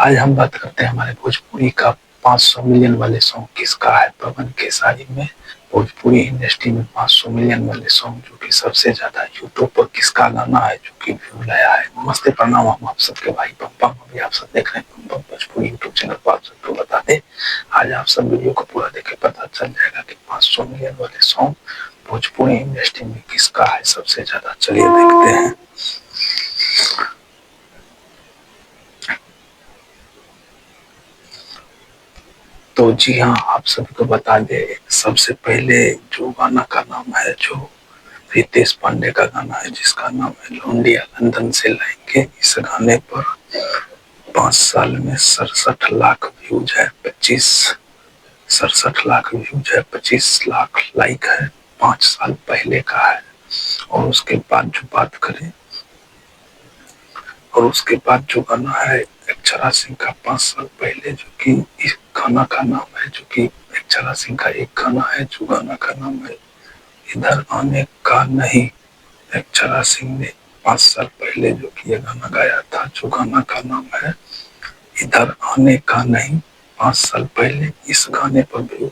आज हम बात करते हैं हमारे भोजपुरी का 500 मिलियन वाले सॉन्ग किसका है। पवन खेसारी में भोजपुरी इंडस्ट्री में 500 मिलियन वाले सॉन्ग जो कि सबसे ज्यादा यूट्यूब पर किसका गाना है जो कि व्यू लाया है। नमस्ते प्रणाम, हम आप सबके भाई पम्पम, अभी आप सब देख रहे हैं पम्पम भोजपुरी यूट्यूब चैनल पर। आप सबको बता दें, आज आप सब वीडियो को पूरा देखे पता चल जाएगा कि 500 मिलियन वाले सॉन्ग भोजपुरी इंडस्ट्री में किसका है सबसे ज्यादा। चलिए देखते हैं। तो जी हाँ, आप सबको बता दें, सबसे पहले जो गाना का नाम है, जो रितेश पांडे का गाना है जिसका नाम है लौंडिया लंदन से लाएंगे। इस गाने पर 5 साल में 67 लाख व्यूज है, 67 लाख व्यूज है, 25 लाख लाइक है। 5 साल पहले का है। और उसके बाद जो बात करें, और उसके बाद जो गाना है अक्षरा सिंह का 5 साल पहले, जो कि इस गाना का नाम है, जो कि अक्षरा सिंह का एक गाना है जो गाना का नाम है इधर आने का नहीं। अक्षरा सिंह ने 5 साल पहले जो कि यह गाना गाया था, जो गाना का नाम है इधर आने का नहीं। 5 साल पहले इस गाने पर भी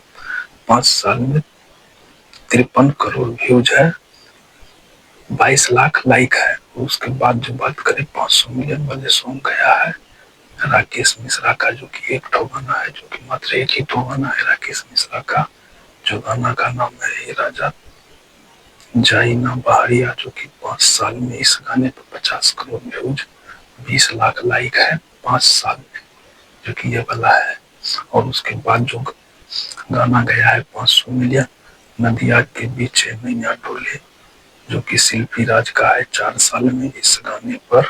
5 साल में 53 करोड़ व्यूज है, 22 लाख लाइक है। उसके बाद जो बात करें 500 मिलियन वाले सॉन्ग गया है राकेश मिश्रा का, जो कि एक ठो गाना है, जो कि मात्र एक ही ठो गाना है राकेश मिश्रा का, जो गाना का नाम है हे राजा जाई ना बहरिया, जो कि 5 साल में इस गाने पर 50 करोड़ व्यूज, 20 लाख लाइक है 5 साल में, जो कि ये वाला है। और उसके बाद जो गाना गया है 500 मिलियन, नदिया के बीच नैया डोले, जो कि शिल्पी राज का है। 4 साल में इस गाने पर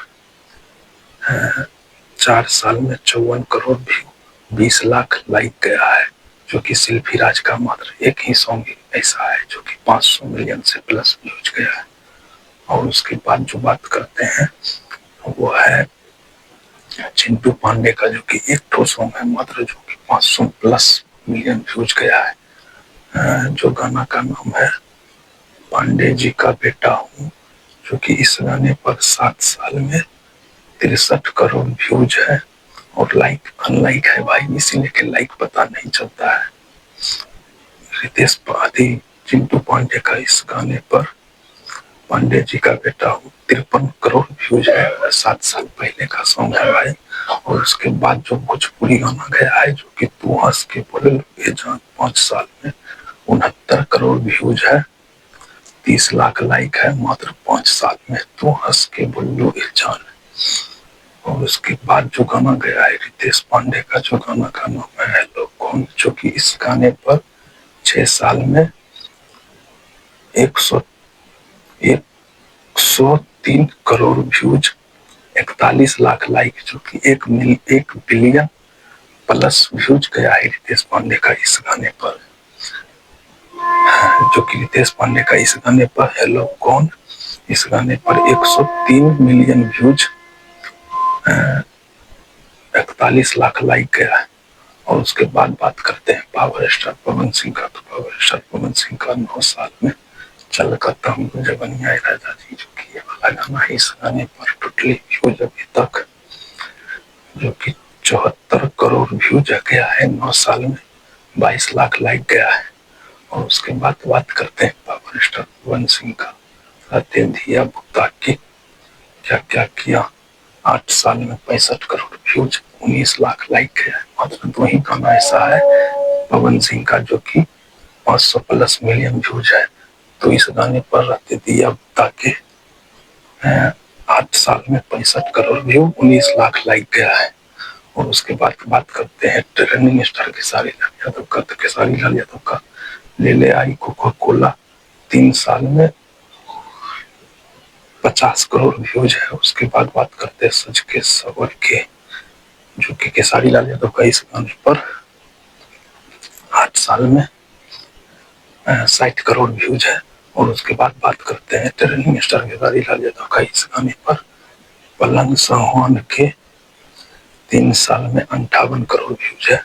4 साल में 54 करोड़ व्यू, 20 लाख लाइक गया है, जो कि शिल्पी राज का मात्र एक ही सॉन्ग ऐसा है जो कि 500 मिलियन से प्लस व्यूज गया है। और उसके बाद जो बात करते हैं वो है चिंटू पांडे का, जो कि एक ठो सॉन्ग है मात्र, जो कि 500 प्लस मिलियन व्यूज गया है, जो गाना का नाम है पांडे जी का बेटा हूँ, जो कि इस गाने पर 7 साल में 63 करोड़ व्यूज है। और लाइक अनलाइक है भाई, इसीलिए के लाइक पता नहीं चलता है। रितेश पाधी चिंटू पांडे का इस गाने पर पांडे जी का बेटा हूँ 53 करोड़ व्यूज है, 7 साल पहले का सॉन्ग है भाई। और उसके बाद जो भोजपुरी गाना गया है, जो कि तू हंस के बोले ये जान, 5 साल में 69 करोड़ व्यूज है, 30 लाख लाइक है मात्र 5 साल में, तू हंस के बोलो ये जान। और उसके बाद जो गाना गया है रितेश पांडे का, जो गाना का नाम है हेलो कौन, जो कि इस गाने पर 6 साल में 103 करोड़ व्यूज, 41 लाख लाइक, जो कि 1 बिलियन प्लस व्यूज गया है रितेश पांडे का इस गाने पर, जो कि रितेश पांडे का इस गाने पर हेलो कौन, इस गाने पर 103 मिलियन व्यूज, 41 लाख लाइक गया है। और उसके बाद बात करते हैं पावर स्टार पवन सिंह का। तो पावर स्टार पवन सिंह का 9 साल में चल करता हूँ जबनिया राजा जी, जो कि ये वाला गाना है, इस गाने पर टोटली व्यूज अभी तक जो कि 74 करोड़ व्यूज गया है 9 साल में, 22 लाख लाइक गया है। और उसके बाद बात करते हैं पावर स्टार पवन सिंह का, रातें दिया भुगता के क्या क्या किया, 8 साल में 65 करोड़ व्यूज, 19 लाख लाइक गया है। मात्र 2 ही गाना ऐसा है पवन सिंह का जो कि 500 प्लस मिलियन व्यूज है। तो इस गाने पर रातें दिया भुगता के 8 साल में 65 करोड़ व्यू, 19 लाख लाइक गया है। और उसके बाद बात करते हैं ट्रेंडिंग स्टार खेसारी लाल यादव का। तो खेसारी लाल यादव का ले ले आई कोका कोला 3 साल में 50 करोड़ व्यूज है। उसके बाद बात करते हैं सच के सवर के, जो कि खेसारी लाल यादव का इस गाने पर 8 साल में 60 करोड़ व्यूज है। और उसके बाद बात करते हैं ट्रेंडिंग स्टार खेसारी लाल यादव का इस गाने पर पलंग साहौन के 3 साल में 58 करोड़ व्यूज है।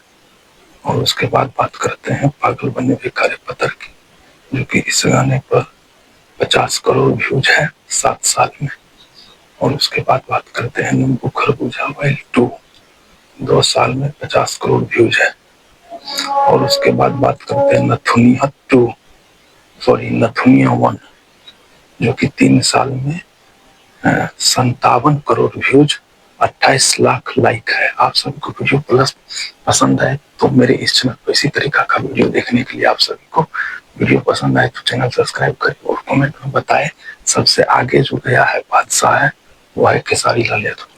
और उसके बाद बात करते हैं पागल बने भिखारी पत्थर की, जो कि इस गाने पर 50 करोड़ व्यूज है 7 साल में। और उसके बाद बात करते हैं नींबू खरबूजा वाइल्ड 2, 2 साल में 50 करोड़ व्यूज है। और उसके बाद बात करते हैं नथुनिया 2, सॉरी नथुनिया 1, जो कि 3 साल में 57 करोड़ व्यूज, 28 लाख लाइक है। आप सभी को वीडियो प्लस पसंद है तो मेरे इस चैनल पर इसी तरीका का वीडियो देखने के लिए आप सभी को वीडियो पसंद आए तो चैनल सब्सक्राइब करें और कमेंट में बताएं सबसे आगे जो गया है बादशाह है वो है खेसारी लाल यादव।